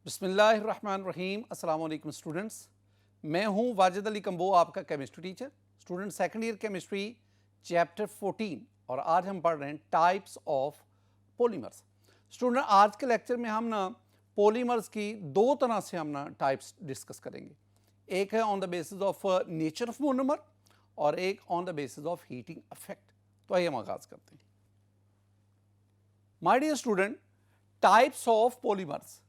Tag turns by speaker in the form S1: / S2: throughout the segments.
S1: बिस्मिल्लाहिर्रहमानिर्रहीम। अस्सलाम वालेकुम स्टूडेंट्स, मैं हूं वाजिद अली कंबो, आपका chemistry teacher. Student second year chemistry chapter 14 और आज हम पढ़ रहे हैं टाइप्स ऑफ पॉलीमर्स। स्टूडेंट आज के लेक्चर में हम ना पॉलीमर्स की दो तरह से हम ना टाइप्स डिस्कस करेंगे। एक है on the basis of nature of monomer और एक on the basis of heating effect. तो आइए हम आगाज करते हैं। My dear student, types of polymers,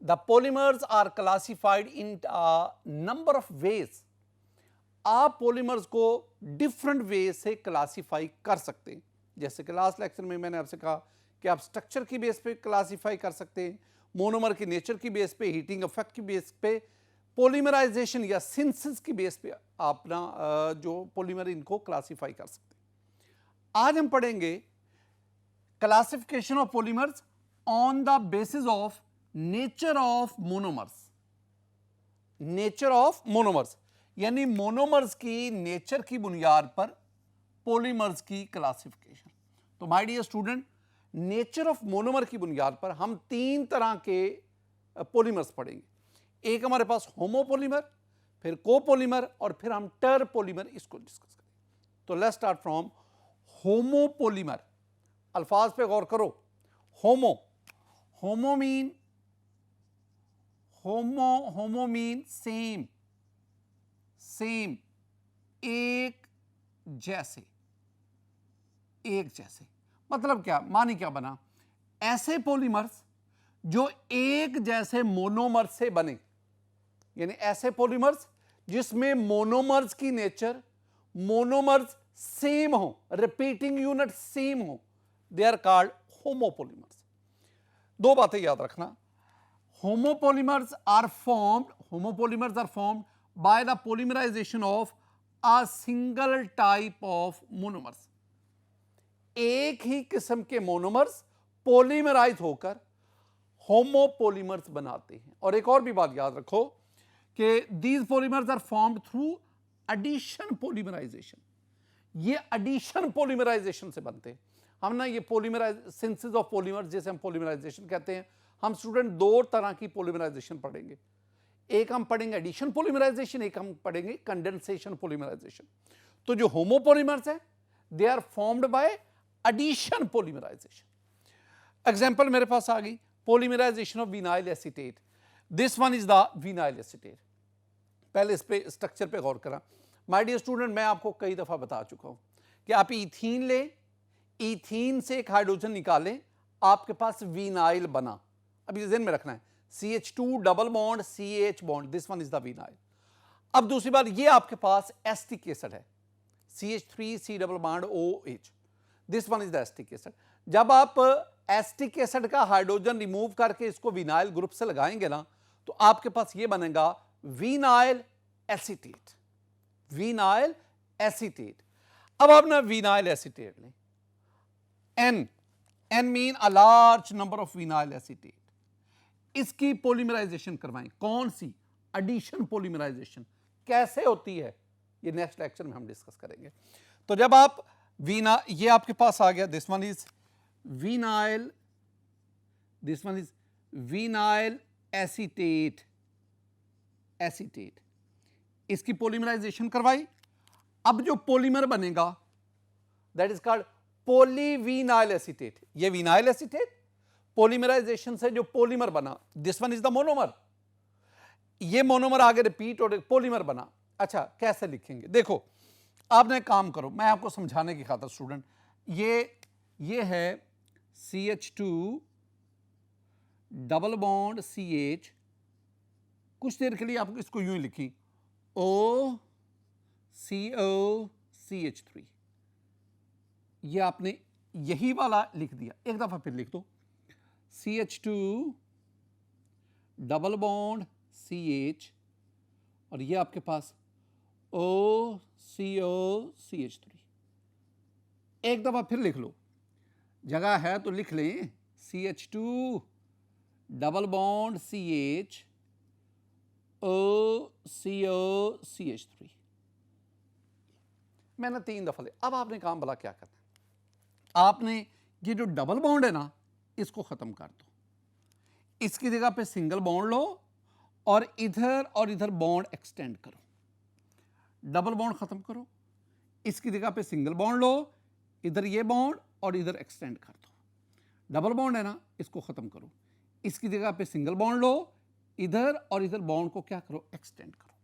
S1: the polymers are classified in a number of ways। आप पॉलीमर्स को डिफरेंट वे से क्लासीफाई कर सकते हैं। जैसे कि लास्ट लेक्चर में मैंने आपसे कहा कि आप स्ट्रक्चर की बेस पे क्लासीफाई कर सकते हैं, मोनोमर की नेचर की बेस पे, हीटिंग इफेक्ट की बेस पे, पॉलीमराइजेशन या सिंथेसिस की बेस पे आप ना जो पॉलीमर इनको क्लासीफाई कर सकते हैं। आज हम पढ़ेंगे classification of polymers on the basis of nature of monomers. Nature of monomers यानी मोनोमर्स की नेचर की बुनियाद पर पॉलीमर्स की क्लासिफिकेशन। तो my dear student, nature of monomer की बुनियाद पर हम तीन तरह के पॉलीमर्स पढ़ेंगे। एक हमारे पास होमोपॉलीमर, फिर कोपॉलीमर और फिर हम टरपॉलीमर इसको डिस्कस करेंगे। तो लेट्स स्टार्ट फ्रॉम होमोपॉलीमर। अल्फाज पे गौर करो। होमो मीन सेम, एक जैसे। मतलब क्या, मानी क्या बना, ऐसे पॉलीमर्स जो एक जैसे मोनोमर से बने, यानी ऐसे पॉलीमर्स जिसमें मोनोमर्स की नेचर, मोनोमर्स सेम हो, रिपीटिंग यूनिट सेम हो, दे आर कॉल्ड होमोपॉलीमर्स। दो बातें याद रखना। Homopolymers are formed by the polymerization of a single type of monomers। एक ही किस्म के मोनोमर्स पॉलीमराइज होकर होमोपॉलीमर्स बनाते हैं। और एक और भी बात याद रखो कि these polymers are formed through addition polymerization। ये एडिशन पॉलीमराइजेशन से बनते हैं। हम ना ये पॉलीमराइज सिंथेसिस ऑफ पॉलीमर्स जैसे हम पॉलीमराइजेशन कहते हैं। हम स्टूडेंट दो तरह की पॉलीमराइजेशन पढ़ेंगे। एक हम पढ़ेंगे एडिशन पॉलीमराइजेशन, एक हम पढ़ेंगे कंडेंसेशन पॉलीमराइजेशन। तो जो होमोपॉलीमर्स है they are formed by addition polymerization. Example मेरे पास आ गई, polymerization of vinyl acetate. This one is the vinyl acetate. पहले इस पे स्ट्रक्चर पे गौर करा। माय डियर स्टूडेंट, मैं आपको कई दफा बता चुका हूं कि आप इथीन ले, इथीन से एक हाइड्रोजन निकालें, आपके पास विनाइल बना। अब ये ध्यान में रखना है, CH2 double bond CH bond, this one is the vinyl. अब दूसरी बात, ये आपके पास एस्टिक एसिड है, CH3 C double bond OH, this one is the acetic acid. जब आप एस्टिक एसिड का हाइड्रोजन रिमूव करके इसको विनाइल ग्रुप से लगाएंगे ना, तो आपके पास ये बनेगा विनाइल एसीटेट। Vinyl acetate. अब आप ना विनाइल एसीटेट लें, N mean a large number of vinyl acetate. इसकी पॉलीमराइजेशन करवाएं। कौन सी? Addition polymerisation. कैसे होती है ये नेक्स्ट लेक्चर में हम डिस्कस करेंगे। तो जब आप ये आपके पास आ गया, this one is vinyl, this one is vinyl acetate. इसकी पॉलीमराइजेशन करवाई। अब जो पॉलीमर बनेगा that is called polyvinyl acetate. ये विनाइल एसीटेट पॉलीमराइजेशन से जो पॉलीमर बना, this one is the monomer. ये मोनोमर आगे रिपीट और पॉलीमर बना। अच्छा, कैसे लिखेंगे? देखो, आपने काम करो, मैं आपको समझाने की खातिर स्टूडेंट, ये है CH2 डबल बॉन्ड CH। कुछ देर के लिए आपको इसको यूं ही लिखी, OCO CH3। ये आपने यही वाला लिख दिया। एक दफा फिर लिख दो, CH2 डबल बॉन्ड CH और ये आपके पास OCO CH3। एक दफा फिर लिख लो, जगह है तो लिख लें, CH2 double bond CH OCO CH3। मैंने 3 दफा ले। अब आपने काम भला क्या करना है, आपने ये जो डबल बॉन्ड है ना, इसको खत्म कर दो। इसकी जगह पे सिंगल बॉन्ड लो और इधर बॉन्ड एक्सटेंड करो, डबल बॉन्ड खत्म करो, इसकी जगह पे सिंगल बॉन्ड लो, इधर ये बॉन्ड और इधर एक्सटेंड कर दो, डबल बॉन्ड है ना, इसको खत्म करो, इसकी जगह पे सिंगल बॉन्ड लो, इधर और इधर बॉन्ड को क्या करो, एक्सटेंड करो।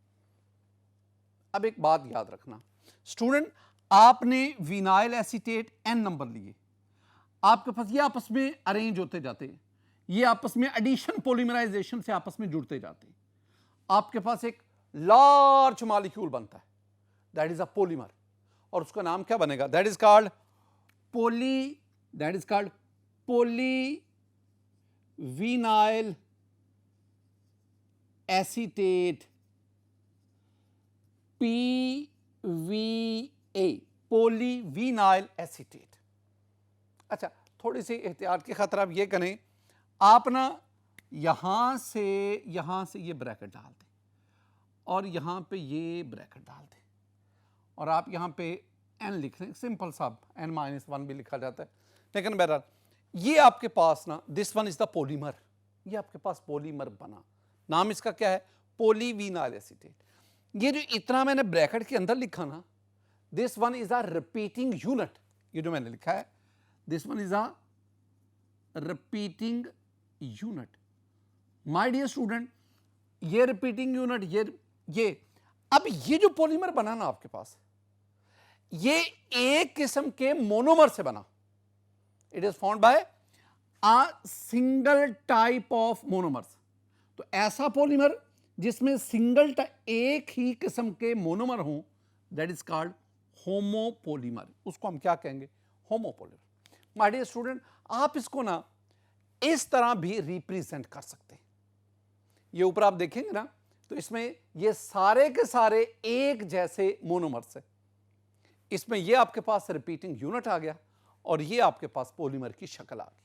S1: अब एक बात याद रखना स्टूडेंट, आपने विनाइल एसीटेट n नंबर लिए, आपके पास ये आपस में अरेंज होते जाते हैं, ये आपस में एडिशन पॉलीमराइजेशन से आपस में जुड़ते जाते हैं, आपके पास एक लार्ज मॉलिक्यूल बनता है, दैट इज अ पॉलीमर, और उसका नाम क्या बनेगा, that is called polyvinyl acetate, PVA, polyvinyl acetate. अच्छा, थोड़ी सी एहतियात की खातिर आप ये करें, आप ना यहां से ये ब्रैकेट डाल दें और यहां पे ये ब्रैकेट डाल दें और आप यहां पे n लिख लें, सिंपल सा n-1 भी लिखा जाता है, लेकिन बहरहाल ये आपके पास ना, this one is the polymer, ये आपके पास पॉलीमर बना, नाम इसका क्या है, पॉलीविनाइल एसीटेट। ये जो इतना मैंने ब्रैकेट के अंदर लिखा ना, this one is a repeating unit, ये जो मैंने लिखा है this one is a repeating unit. My dear student, ये रिपीटिंग यूनिट, ये अब ये जो पॉलीमर बना ना आपके पास, ये एक किस्म के मोनोमर से बना, it is found by a single type of monomers. तो ऐसा पॉलीमर जिसमें एक ही किस्म के मोनोमर हों, दैट इज कॉल्ड होमोपॉलीमर, उसको हम क्या कहेंगे, होमोपॉलीमर। माय डियर स्टूडेंट, आप इसको ना इस तरह भी रिप्रेजेंट कर सकते हैं, ये ऊपर आप देखेंगे ना, तो इसमें ये सारे के सारे एक जैसे मोनोमर्स है, इसमें ये आपके पास रिपीटिंग यूनिट आ गया और ये आपके पास पॉलीमर की शक्ल आ गई,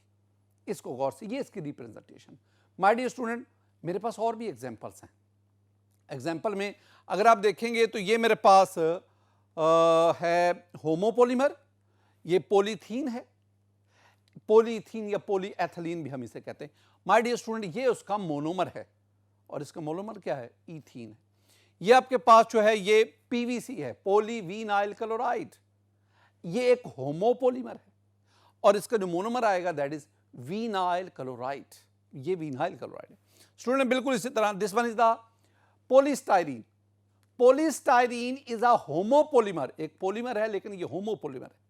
S1: इसको गौर से, ये इसकी रिप्रेजेंटेशन। माय डियर स्टूडेंट, मेरे पास और भी एग्जांपल्स हैं, एग्जाम्पल में अगर आप देखेंगे तो ये मेरे पास है होमोपॉलीमर, ये पॉलीथीन है, पॉलीथीन या पॉलीएथिलीन भी हम इसे कहते हैं। माय डियर स्टूडेंट, ये उसका मोनोमर है और इसका मोनोमर क्या है, ईथीन है। ये आपके पास जो है ये पीवीसी है, पॉलीविनाइल क्लोराइड, ये एक होमोपॉलीमर है और इसका जो मोनोमर आएगा दैट इज विनाइल क्लोराइड, ये विनाइल क्लोराइड है। स्टूडेंट बिल्कुल इसी तरह this one is the polystyrene, polystyrene is a homopolymer, एक पॉलीमर है लेकिन ये होमोपॉलीमर है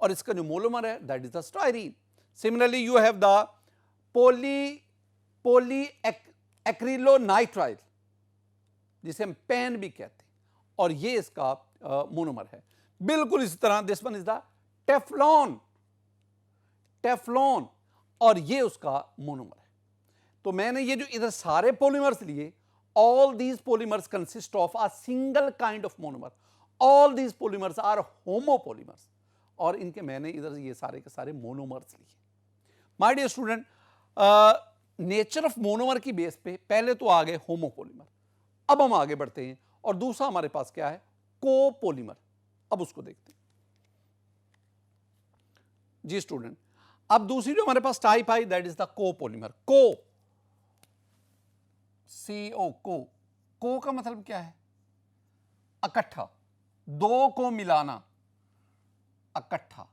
S1: और इसका जो मोनोमर है that is the styrene. Similarly you have the polyacrylonitrile, जिसे हम पेन भी कहते हैं, और ये इसका मोनोमर है। बिल्कुल इसी तरह this one is the Teflon, Teflon, और ये उसका मोनोमर है। तो मैंने ये जो इधर सारे पॉलीमर्स लिए, all these polymers consist of a single kind of monomer, all these polymers are homopolymers, और इनके मैंने इधर ये सारे के सारे मोनोमर्स लिए। My dear student, nature of monomer की बेस पे पहले तो आ गए होमोपॉलीमर, अब हम आगे बढ़ते हैं और दूसरा हमारे पास क्या है, कोपॉलीमर। अब उसको देखते हैं जी स्टूडेंट। अब दूसरी जो हमारे पास type I that is the copolymer. Co का मतलब क्या है, इकट्ठा, दो को मिलाना, इकट्ठा,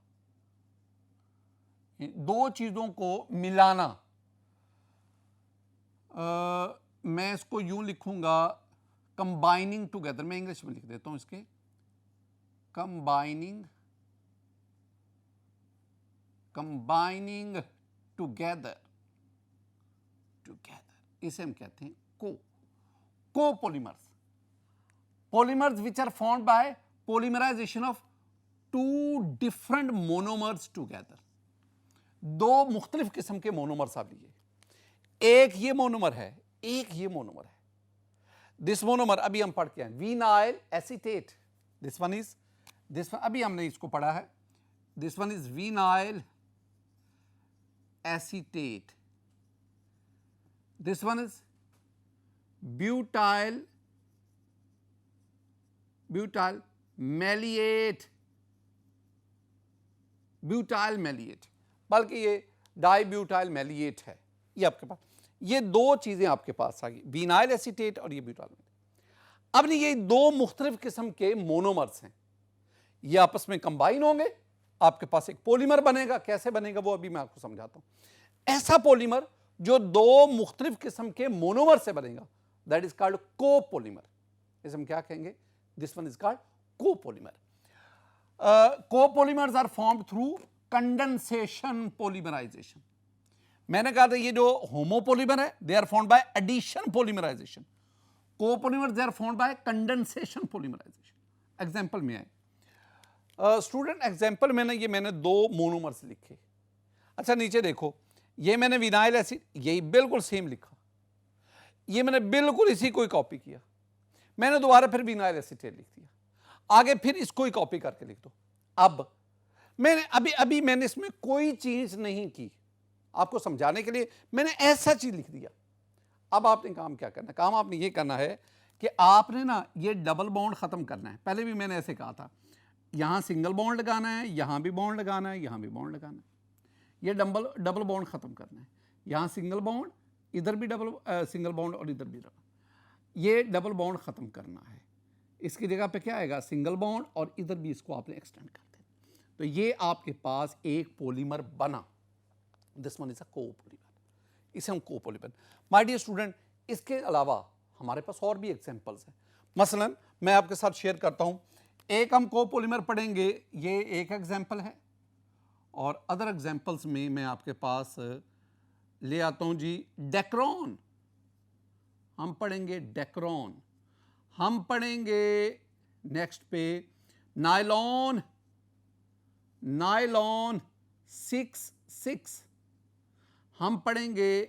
S1: दो चीजों को मिलाना। मैं इसको यूं लिखूंगा कंबाइनिंग टुगेदर, मैं इंग्लिश में लिख देता हूं इसके, कंबाइनिंग टुगेदर, इसे हम कहते हैं copolymers, polymers which are formed by polymerization of two different monomers together, दो मुख्तलिफ किस्म के मोनोमर्स आप लीजिए, एक ये मोनोमर है, एक ये मोनोमर है। दिस मोनोमर अभी हम पढ़ के आए, vinyl acetate, this one is, अभी हमने इसको पढ़ा है, this one is vinyl acetate, this one is butyl मैलिएट, बल्कि ये डाइब्यूटाइल मैलिएट है, ये आपके पास। ये दो चीजें आपके पास आ गई, विनाइल एसीटेट और ये ब्यूटाइल। अब नहीं, ये दो मुख्तलिफ किस्म के मोनोमर्स हैं, ये आपस में कंबाइन होंगे, आपके पास एक पॉलीमर बनेगा। कैसे बनेगा वो अभी मैं आपको समझाता हूं। ऐसा पॉलीमर जो दो मुख्तलिफ किस्म के मोनोमर से बनेगा, दैट इज कॉल्ड कोपॉलीमर। इसे हम क्या कहेंगे? This one is called copolymer. Copolymers are formed through condensation polymerization. मैंने कहा था ये जो होमोपॉलीमर है they are formed by addition polymerization, copolymers they are formed by condensation polymerization. Example में आए स्टूडेंट, एग्जांपल में ना ये मैंने दो मोनोमर्स लिखे। अच्छा नीचे देखो, ये मैंने विनाइल एसिड, यही बिल्कुल सेम लिखा, ये मैंने बिल्कुल इसी को ही कॉपी किया, मैंने दोबारा फिर विनाइल एसीटेट लिख दिया, आगे फिर इसको ही कॉपी करके लिख दो। अब मैंने अभी मैंने इसमें कोई चीज नहीं की, आपको समझाने के लिए मैंने ऐसा चीज लिख दिया। अब आपने काम क्या करना है? काम आपने ये करना है कि आपने ना ये डबल बॉन्ड खत्म करना है। पहले भी मैंने ऐसे कहा था, यहां सिंगल बॉन्ड लगाना है, यहां भी बॉन्ड लगाना है, यहां भी बॉन्ड लगाना है, ये डबल बॉन्ड खत्म करना है। यहां सिंगल बॉन्ड, इधर भी डबल सिंगल बॉन्ड और इधर भी डबल, ये डबल बॉन्ड खत्म करना है। इसकी जगह पे क्या आएगा? सिंगल बॉन्ड, और इधर भी इसको आपने एक्सटेंड कर देना। तो ये आपके पास एक पॉलीमर बना, this one is a copolymer, इसे हम कोपॉलीमर। माय डियर स्टूडेंट, इसके अलावा हमारे पास और भी एग्जांपल्स हैं। मसलन मैं आपके साथ शेयर करता हूं, एक हम कोपॉलीमर पढ़ेंगे, ये एक एग्जांपल है, और अदर एग्जांपल्स में मैं आपके पास ले आता हूं जी डेक्रॉन। हम पढ़ेंगे डेक्रॉन, हम पढ़ेंगे नेक्स्ट पे नायलॉन, नायलॉन 6 हम पढ़ेंगे,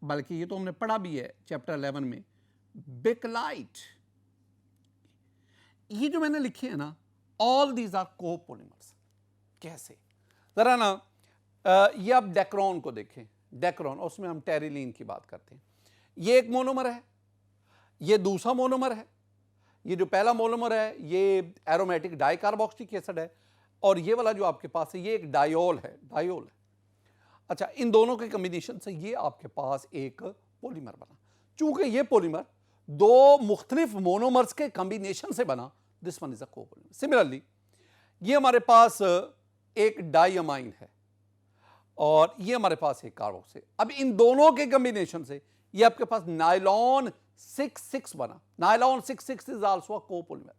S1: बल्कि ये तो हमने पढ़ा भी है चैप्टर 11 में, बेकलाइट। ये जो मैंने लिखे हैं ना, ऑल दीज आर कोपॉलीमर्स। कैसे? जरा ना ये आप डेक्रॉन को देखें, डेक्रॉन, उसमें हम टेरिलीन की बात करते हैं। ये एक मोनोमर है, ये दूसरा मोनोमर है। ये जो पहला मोनोमर है ये एरोमेटिक डाइकार्बोक्सिलिक एसिड है, और ये वाला जो आपके पास है ये एक डायोल है, डायोल है। अच्छा, इन दोनों के कॉम्बिनेशन से ये आपके पास एक पॉलीमर बना। चूंकि ये पॉलीमर दो मुख्तलिफ मोनोमर्स के कॉम्बिनेशन से बना, this one is a copolymer. Similarly ये हमारे पास एक डाइअमाइन है, और ये हमारे पास एक कार्बोक्सिल। अब इन दोनों के कॉम्बिनेशन से ये आपके पास नायलॉन 6 बना। Nylon 6 is also a copolymer.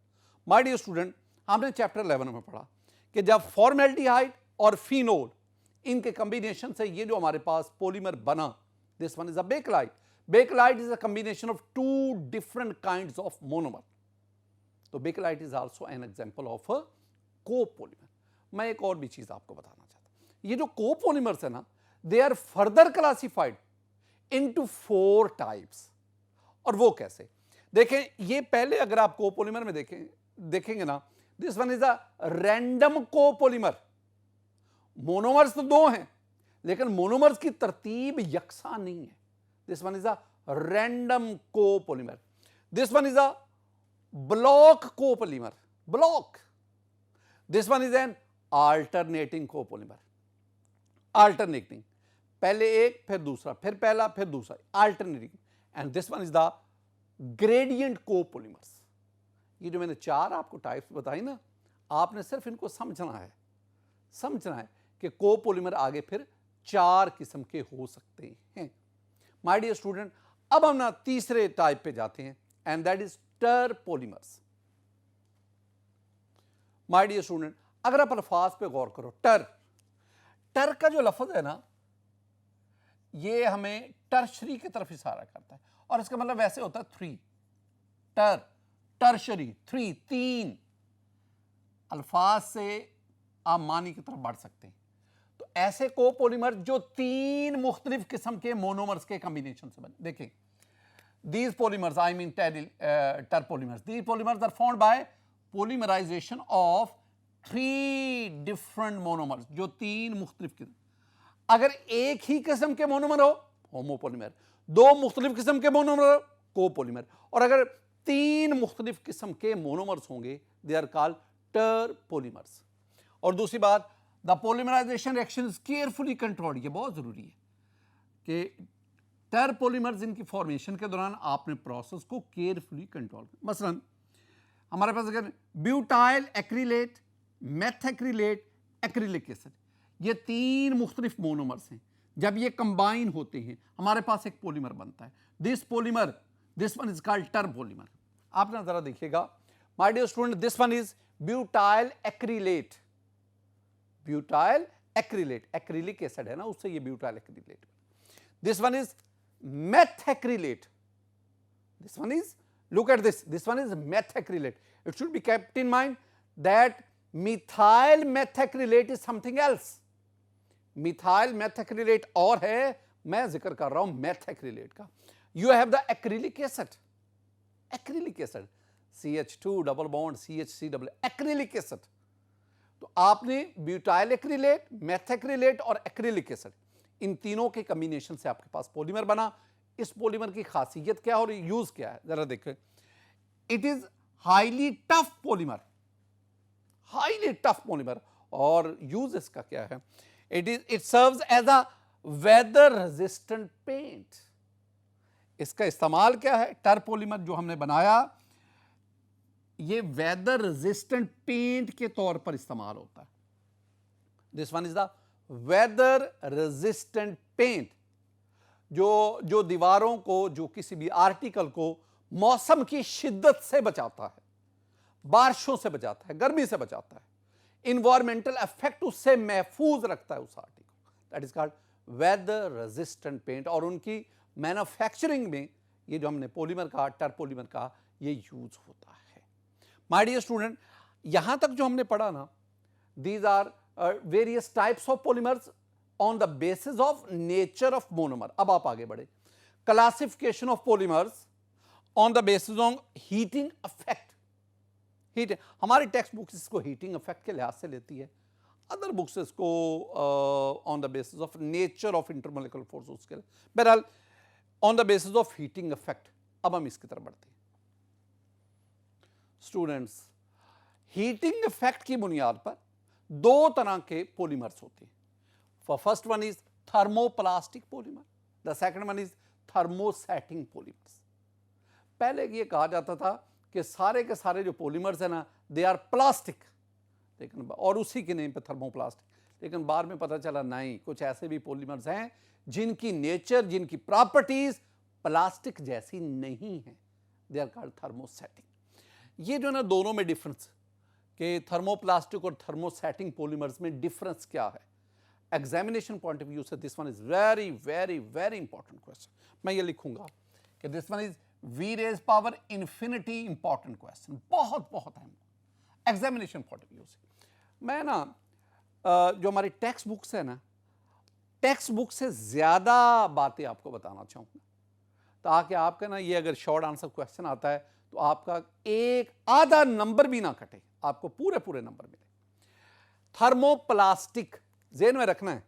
S1: My dear student, हमने चैप्टर 11 में पढ़ा कि जब फॉर्मेल्डिहाइड और फिनोल, इनके कॉम्बिनेशन से ये जो हमारे पास पॉलीमर बना, this one is a bakelite. Bakelite is a combination of two different kinds of monomer. तो bakelite is also an example of a copolymer. मैं एक और भी चीज आपको बताना चाहता हूं, ये जो कोपॉलीमर्स है ना, they are further classified into 4 types. और वो कैसे? देखें, ये पहले अगर आप कोपॉलीमर में देखेंगे ना, this one is a random copolymer. Monomers तो दो हैं, लेकिन मोनोमर्स की तरतीब यकसा नहीं है। This one is a random copolymer. This one is a block copolymer, block. This one is an alternating copolymer, alternating, पहले एक फिर दूसरा, फिर पहला फिर दूसरा, alternating. And this one is the gradient copolymers. ये जो मैंने 4 आपको टाइप्स बताई ना, आपने सिर्फ इनको समझना है कि कोपॉलीमर आगे फिर 4 किस्म के हो सकते हैं। माय डियर स्टूडेंट, अब हम ना तीसरे टाइप पे जाते हैं, and that is terpolymers. My dear student, अगर आप अल्फाज पे गौर करो, टर का जो लफ्ज है ना, ये हमें टर्शरी की तरफ इशारा करता है, और इसका मतलब वैसे होता है 3, टर्शरी 3 अल्फाज से आप मानी की तरफ बढ़ सकते हैं। तो ऐसे कोपॉलीमर जो 3 मुख्तलिफ किस्म के मोनोमर्स के कॉम्बिनेशन से बने। देखें, these polymers, I mean terpolymers, these polymers are formed by polymerization of 3 different monomers, जो 3 मुख्तलिफ किस्म। अगर एक ही किस्म के मोनोमर हो, होमोपॉलीमर, 2 मुख्तलिफ किस्म के मोनोमर हो, कोपॉलीमर, और अगर 3 मुख्तलिफ किस्म के मोनोमर्स होंगे, दे आर कॉल्ड टरपॉलीमर्स। और दूसरी बात, the polymerization reaction is carefully controlled. ये बहुत जरूरी है कि टरपोलीमर्स इनकी फॉर्मेशन के दौरान आपने प्रोसेस को केयरफुली कंट्रोल करना। मसलन हमारे पास अगर butyl acrylate, methacrylate, acrylic acid, ये 3 मुख्तलिफ मोनोमर्स हैं। जब ये कंबाइन होते हैं हमारे पास एक पॉलीमर बनता है। This one is called terpolymer. आप ना जरा देखिएगा my dear student, this one is butyl acrylate. Butyl acrylate, acrylic acid है ना, उससे ये butyl acrylate. This one is methacrylate. This one is, look at this one is methacrylate. It should be kept in mind that methyl methacrylate is something else. methyl methacrylate और है, मैं जिक्र कर रहा हूं methacrylate का। You have the acrylic acid, CH2 double bond CH3 double, acrylic acid। तो आपने ब्यूटाइल एक्रिलेट, मेथैक्रिलेट और एक्रिलिक एसिड, इन तीनों के कॉम्बिनेशन से आपके पास पॉलीमर बना। इस पॉलीमर की खासियत क्या है और यूज क्या है, जरा देखें। It is highly tough polymer, highly tough polymer. और यूज इसका क्या है, it serves as a weather resistant paint. इसका इस्तेमाल क्या है, टरपोलीमर जो हमने बनाया ये वेदर रेजिस्टेंट पेंट के तौर पर इस्तेमाल होता है। This one is the weather resistant paint, जो दीवारों को, जो किसी भी आर्टिकल को मौसम की शिद्दत से बचाता है, बारिशों से बचाता है, गर्मी से बचाता है, इन्वायरमेंटल इफेक्ट उससे महफूज रखता है उस article. That is called weather resistant paint. और उनकी मैन्युफैक्चरिंग में ये जो हमने पॉलीमर का, टरपोलीमर का, ये यूज होता है। माय डियर स्टूडेंट, यहां तक जो हमने पढ़ा ना, these are various types of polymers on the basis of nature of monomer. अब आप आगे बढ़े, classification of polymers on the basis of heating effect. Heat, हमारी टेक्स्ट बुक्स इसको हीटिंग इफेक्ट के लिहाज से लेती है, अदर बुक्स इसको on the basis of nature of intermolecular force उसके, बहरहाल on the basis of heating effect. अब हम इसकी तरफ बढ़ते हैं स्टूडेंट्स। हीटिंग इफेक्ट की बुनियाद पर 2 तरह के पॉलीमर्स होते हैं। First one is thermoplastic polymer, the second one is thermosetting polymers. पहले ये कहा जाता था कि सारे के सारे जो पॉलीमर्स है ना, दे आर प्लास्टिक, लेकिन और उसी के नेम पे थर्मोप्लास्टिक। लेकिन बाद में पता चला नहीं, कुछ ऐसे भी पॉलीमर्स हैं जिनकी नेचर, जिनकी प्रॉपर्टीज प्लास्टिक जैसी नहीं है, दे आर कॉल्ड थर्मोसेटिंग। ये जो ना दोनों में डिफरेंस, कि थर्मोप्लास्टिक और थर्मोसेटिंग पॉलीमर्स में डिफरेंस क्या है, एग्जामिनेशन पॉइंट ऑफ व्यू से this one is very very very important question. मैं ये लिखूंगा कि this one is V raise power infinity important question, बहुत बहुत अहम एग्जामिनेशन पॉइंट ऑफ व्यू से। मैं ना जो हमारी टेक्स्ट बुक्स है ना, टेक्स्ट बुक से ज्यादा बातें आपको बताना चाहूंगा, ताकि आपका ना ये अगर शॉर्ट आंसर क्वेश्चन आता है तो आपका एक आधा नंबर भी ना कटे, आपको पूरे पूरे नंबर मिले। थर्मोप्लास्टिक ज़हन में रखना है,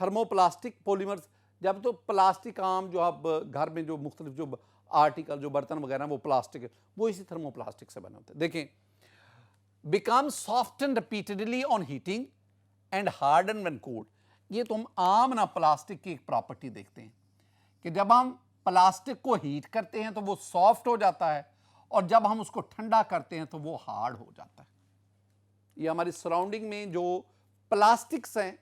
S1: थर्मोप्लास्टिक पॉलीमर्स, जब तो प्लास्टिक आम जो आप घर में जो मुख्तलिफ जो आर्टिकल, जो बर्तन वगैरह वो प्लास्टिक है, वो इसी थर्मोप्लास्टिक से बने होते हैं। देखें, become soften repeatedly on heating and harden when cooled. ये तो हम आम ना प्लास्टिक की एक प्रॉपर्टी देखते हैं कि जब हम प्लास्टिक को हीट करते हैं तो वो सॉफ्ट हो जाता है, और जब हम उसको ठंडा करते हैं तो वो हार्ड हो जाता है। ये हमारी सराउंडिंग में जो प्लास्टिक्स हैं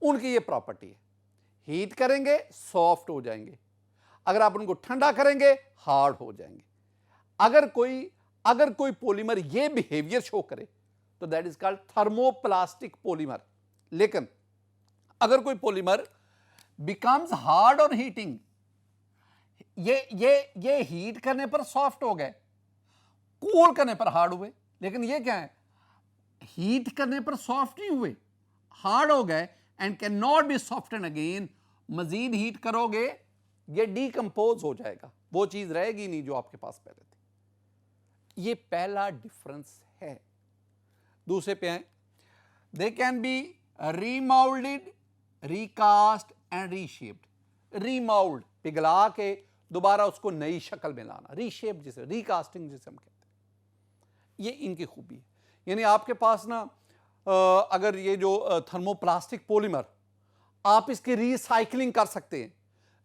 S1: उनकी ये प्रॉपर्टी है, हीट करेंगे सॉफ्ट हो जाएंगे, अगर आप उनको ठंडा करेंगे हार्ड हो जाएंगे। अगर कोई पॉलीमर ये बिहेवियर शो करे तो that is called thermoplastic polymer. लेकिन अगर कोई polymer becomes hard on heating, ये हीट करने पर सॉफ्ट हो गए, कूल करने पर हार्ड हुए, लेकिन ये क्या है, हीट करने पर सॉफ्ट नहीं हुए, हार्ड हो गए, and can not be soften again. मजीद हीट करोगे ये डीकंपोज हो जाएगा, वो चीज रहेगी नहीं जो आपके पास पहले थी। ये पहला डिफरेंस है। दूसरे पे आए, they can be remoulded, recast and reshaped. Remould, पिघला के दोबारा उसको नई शक्ल में लाना, रीशेप जिसे, रिकास्टिंग जिसे हम कहते हैं, ये इनकी खूबी है। यानी आपके पास ना अगर ये जो थर्मोप्लास्टिक पॉलीमर, आप इसकी रिसाइकलिंग कर सकते हैं,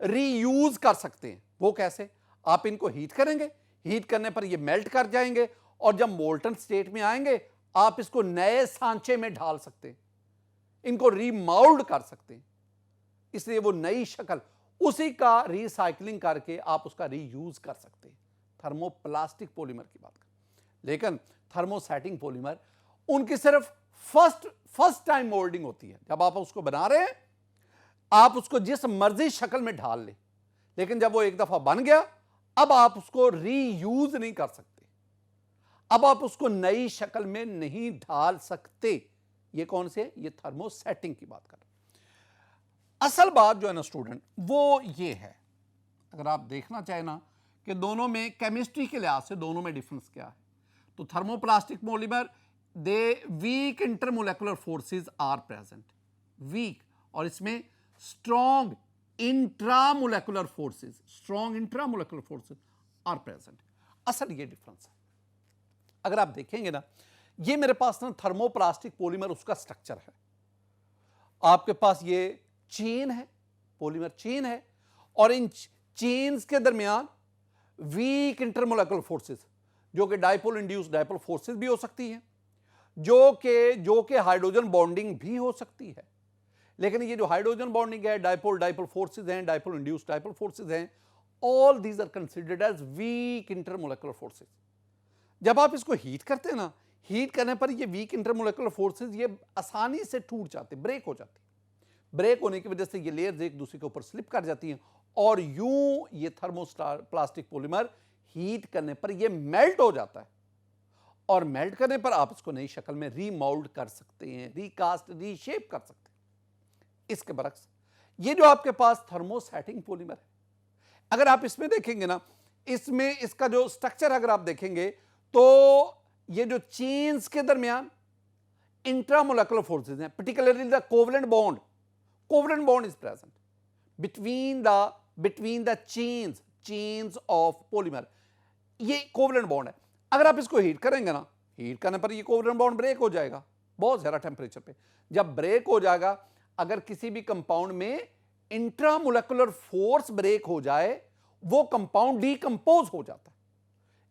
S1: रीयूज कर सकते हैं। वो कैसे? आप इनको हीट करेंगे, हीट करने पर ये मेल्ट कर जाएंगे और जब मोल्टन स्टेट में आएंगे आप इसको नए सांचे में ढाल सकते हैं, इनको रीमाउल्ड कर सकते हैं, इसलिए वो नई शक्ल, उसी का रिसाइकलिंग करके आप उसका रीयूज कर सकते हैं। थर्मोप्लास्टिक पॉलीमर की बात करें। लेकिन थर्मोसेटिंग पॉलीमर, उनकी सिर्फ फर्स्ट टाइम मोल्डिंग होती है। जब आप उसको बना रहे हैं आप उसको जिस मर्जी शक्ल में ढाल ले, लेकिन जब वो एक दफा बन गया अब आप उसको रीयूज नहीं कर सकते, अब आप उसको नई शक्ल में नहीं ढाल सकते। ये कौन से? ये थर्मोसेटिंग की बात कर रहे हैं। असल बात जो है ना स्टूडेंट, वो ये है, अगर आप देखना चाहें ना कि दोनों में केमिस्ट्री के लिहाज से दोनों में डिफरेंस क्या है, तो thermoplastic polymer they weak intermolecular forces are present, weak, और इसमें strong intramolecular forces, strong intramolecular forces are present. असल ये डिफरेंस है। अगर आप देखेंगे ना, ये मेरे पास ना थर्मोप्लास्टिक पॉलीमर, उसका स्ट्रक्चर है, आपके पास ये चेन है, पॉलीमर चेन है, और इन चेन्स के दरमियान वीक इंटरमोलेकुलर फोर्सेस, जो कि डाइपोल इंड्यूस्ड डाइपोल फोर्सेस भी हो सकती हैं, जो कि हाइड्रोजन बॉन्डिंग भी हो सकती है। लेकिन ये जो हाइड्रोजन बॉन्डिंग है, डाइपोल फोर्सेस हैं, डाइपोल इंड्यूस्ड डाइपोल फोर्सेस हैं, all these are considered as weak intermolecular forces. जब आप इसको हीट करते हैं ना, हीट करने पर ये वीक इंटरमोलेकुलर फोर्सेस ये आसानी से टूट जाते, ब्रेक हो जाती। ब्रेक होने की वजह से ये लेयर्स एक दूसरे के ऊपर स्लिप कर जाती हैं, और यूं ये थर्मोप्लास्टिक पॉलीमर हीट करने पर ये मेल्ट हो जाता है, और मेल्ट करने पर आप इसको नई शक्ल में रीमोल्ड कर सकते हैं, रीकास्ट, रीशेप कर सकते हैं। इसके बरक्स ये जो आपके पास थर्मोसेटिंग पॉलीमर है, अगर आप इसमें देखेंगे ना, इसमें इसका जो स्ट्रक्चर अगर आप देखेंगे तो ये जो चेन्स के दरमियान इंट्रामोलेकुलर फोर्सेस हैं, particularly the covalent bond is present between the chains of polymer. ये कोवलेंट बॉन्ड है। अगर आप इसको हीट करेंगे ना, हीट करने पर ये कोवलेंट बॉन्ड ब्रेक हो जाएगा बहुत ज्यादा टेम्परेचर पे। जब ब्रेक हो जाएगा, अगर किसी भी कंपाउंड में इंट्रामोलेकुलर फोर्स ब्रेक हो जाए, वो कंपाउंड डीकंपोज हो जाता है।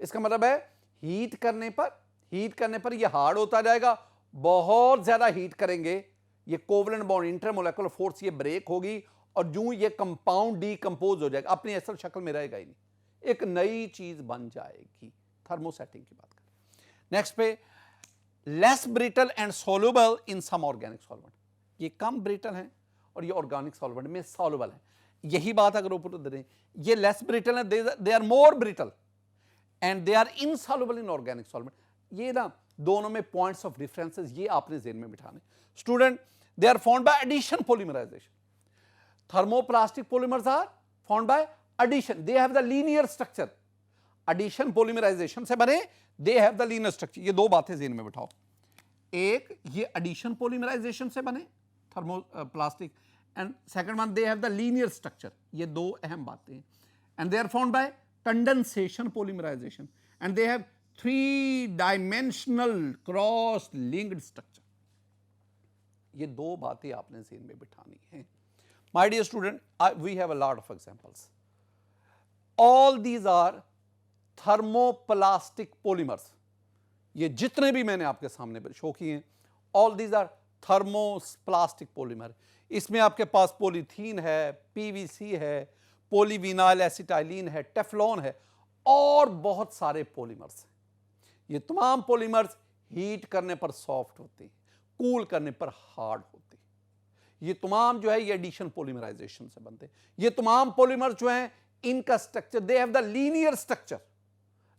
S1: इसका मतलब है हीट करने पर ये हार्ड होता जाएगा। बहुत ज्यादा हीट करेंगे, ये कोवलेंट बॉन्ड इंटरमोलेकुलर फोर्स ये ब्रेक होगी, और जो ये कंपाउंड डीकंपोज हो जाएगा, अपनी असल शक्ल में रहेगा ही नहीं, एक नई चीज बन जाएगी। थर्मोसेटिंग की बात करें। नेक्स्ट पे, less brittle and soluble in some organic solvent. ये कम ब्रिटल है और ये ऑर्गेनिक सॉल्वेंट में सॉल्युबल है। यही बात अगर ऊपर दे रहे, ये लेस ब्रिटल है, they are more brittle and they are insoluble in organic solvent. ये ना दोनों में पॉइंट्स ऑफ डिफरेंसेस ये आपने ज़हन में बिठाने। Student, they are found by addition polymerization. Thermoplastic polymers are found by addition, they have the linear structure. Addition polymerization से बने, they have the linear structure. ये दो बातें ज़हन में बिठाओ, एक ये एडिशन पॉलीमराइजेशन से बने thermoplastic, and second one they have the linear structure. ये दो अहम बातें हैं। And they are found by condensation polymerization, and they have 3-dimensional cross linked structure. ये दो बातें आपने ज़हन में बिठानी है। My dear student, we have a lot of examples. All these are thermoplastic polymers. ये जितने भी मैंने आपके सामने शो किए हैं, all these are thermoplastic polymer. इसमें आपके पास पॉलीथीन है, पीवीसी है, पॉलीविनाइल एसिटाइलिन है, टेफ्लॉन है, और बहुत सारे पॉलीमर्स हैं। ये तमाम पॉलीमर्स हीट करने पर सॉफ्ट होते हैं, कूल करने पर हार्ड होते हैं। ये तमाम जो है ये एडिशन पॉलीमराइजेशन से बनते हैं। ये तमाम पॉलीमर्स जो हैं, इनका structure, they have the linear structure,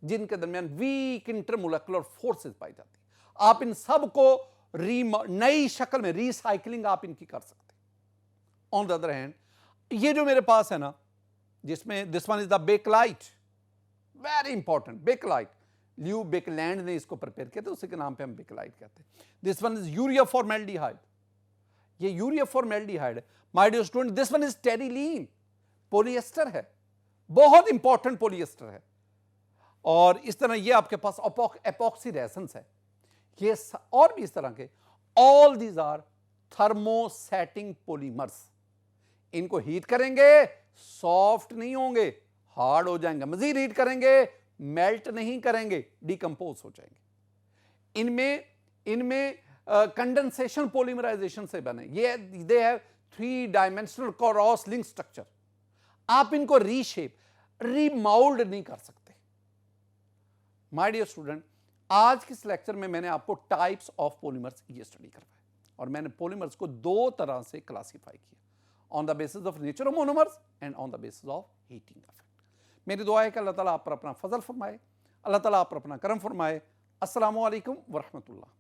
S1: जिनके दरमियान वीक इंटरमोलेकुलर फोर्सेस पाई जाती है। आप इन सब को नई शक्ल में रिसाइकलिंग आप इनकी कर सकते हैं। ऑन द अदर हैंड, ये जो मेरे पास है ना, जिसमें this one is the bakelite, very important, bakelite. Leo Baekeland ने इसको प्रिपेयर किया था, उसी के नाम पे हम बेकलाइट कहते हैं। This one is urea formaldehyde. ये यूरिया फॉर्मेल्डिहाइड है। My dear student, this one is terylene, polyester है, बहुत इंपॉर्टेंट पॉलिएस्टर है। और इस तरह ये आपके पास एपॉक्सी रेजन्स है, ये और भी इस तरह के। All these are thermosetting polymers. इनको हीट करेंगे, सॉफ्ट नहीं होंगे, हार्ड हो जाएंगे। मजीद रीड करेंगे, मेल्ट नहीं करेंगे, डिकम्पोज हो जाएंगे। इनमें कंडेंसेशन पॉलीमराइजेशन से बने। ये they have 3 dimensional cross link structure. आप इनको रीशेप, रीमाउल्ड नहीं कर सकते। माय डियर स्टूडेंट, आज के इस लेक्चर में मैंने आपको टाइप्स ऑफ पॉलीमर्स ये स्टडी करवाया और मैंने पॉलीमर्स को 2 तरह से क्लासिफाई किया, on the basis of nature of monomers and on the basis of heating effect. मेरी दुआ है कि अल्लाह ताला आप पर अपना फजल फरमाए, अल्लाह ताला आप पर अपना करम फरमाए। अस्सलामु अलैकुम व रहमतुल्लाह।